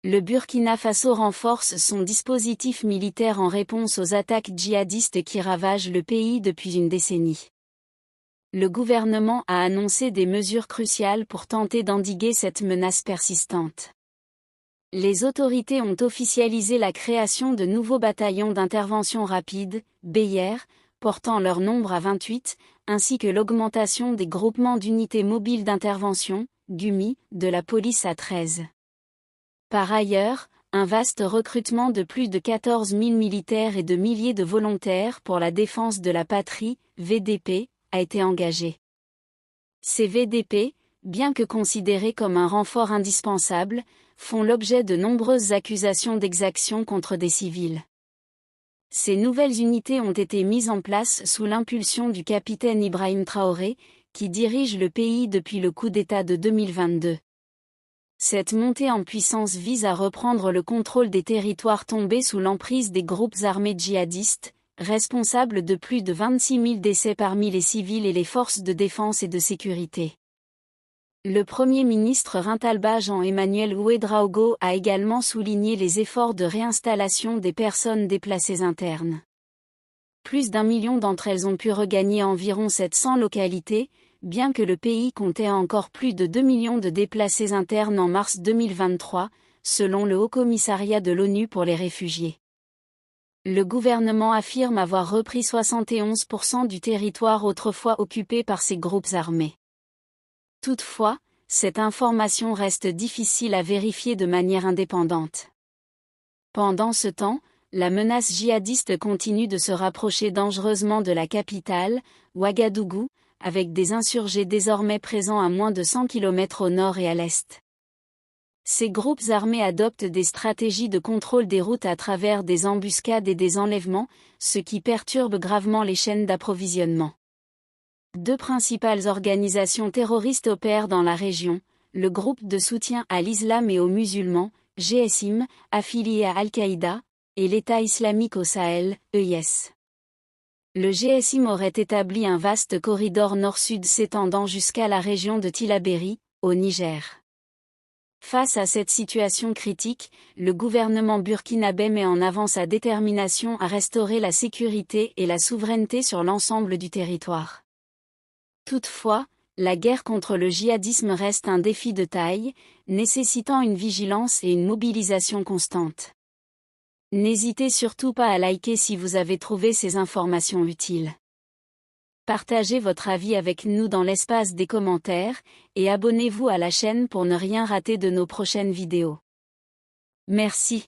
Le Burkina Faso renforce son dispositif militaire en réponse aux attaques djihadistes qui ravagent le pays depuis une décennie. Le gouvernement a annoncé des mesures cruciales pour tenter d'endiguer cette menace persistante. Les autorités ont officialisé la création de nouveaux bataillons d'intervention rapide, BIR, portant leur nombre à 28, ainsi que l'augmentation des groupements d'unités mobiles d'intervention, GUMI, de la police à 13. Par ailleurs, un vaste recrutement de plus de 14 000 militaires et de milliers de volontaires pour la défense de la patrie, VDP, a été engagé. Ces VDP, bien que considérés comme un renfort indispensable, font l'objet de nombreuses accusations d'exaction contre des civils. Ces nouvelles unités ont été mises en place sous l'impulsion du capitaine Ibrahim Traoré, qui dirige le pays depuis le coup d'État de 2022. Cette montée en puissance vise à reprendre le contrôle des territoires tombés sous l'emprise des groupes armés djihadistes, responsables de plus de 26 000 décès parmi les civils et les forces de défense et de sécurité. Le Premier ministre Rintalba Jean-Emmanuel Ouédraogo a également souligné les efforts de réinstallation des personnes déplacées internes. Plus d'1 million d'entre elles ont pu regagner environ 700 localités, bien que le pays comptait encore plus de 2 millions de déplacés internes en mars 2023, selon le Haut-Commissariat de l'ONU pour les réfugiés. Le gouvernement affirme avoir repris 71% du territoire autrefois occupé par ces groupes armés. Toutefois, cette information reste difficile à vérifier de manière indépendante. Pendant ce temps, la menace djihadiste continue de se rapprocher dangereusement de la capitale, Ouagadougou, avec des insurgés désormais présents à moins de 100 km au nord et à l'est. Ces groupes armés adoptent des stratégies de contrôle des routes à travers des embuscades et des enlèvements, ce qui perturbe gravement les chaînes d'approvisionnement. Deux principales organisations terroristes opèrent dans la région, le groupe de soutien à l'islam et aux musulmans, GSIM, affilié à Al-Qaïda, et l'État islamique au Sahel, EIS. Le GSIM aurait établi un vaste corridor nord-sud s'étendant jusqu'à la région de Tillabéri, au Niger. Face à cette situation critique, le gouvernement burkinabé met en avant sa détermination à restaurer la sécurité et la souveraineté sur l'ensemble du territoire. Toutefois, la guerre contre le djihadisme reste un défi de taille, nécessitant une vigilance et une mobilisation constante. N'hésitez surtout pas à liker si vous avez trouvé ces informations utiles. Partagez votre avis avec nous dans l'espace des commentaires, et abonnez-vous à la chaîne pour ne rien rater de nos prochaines vidéos. Merci.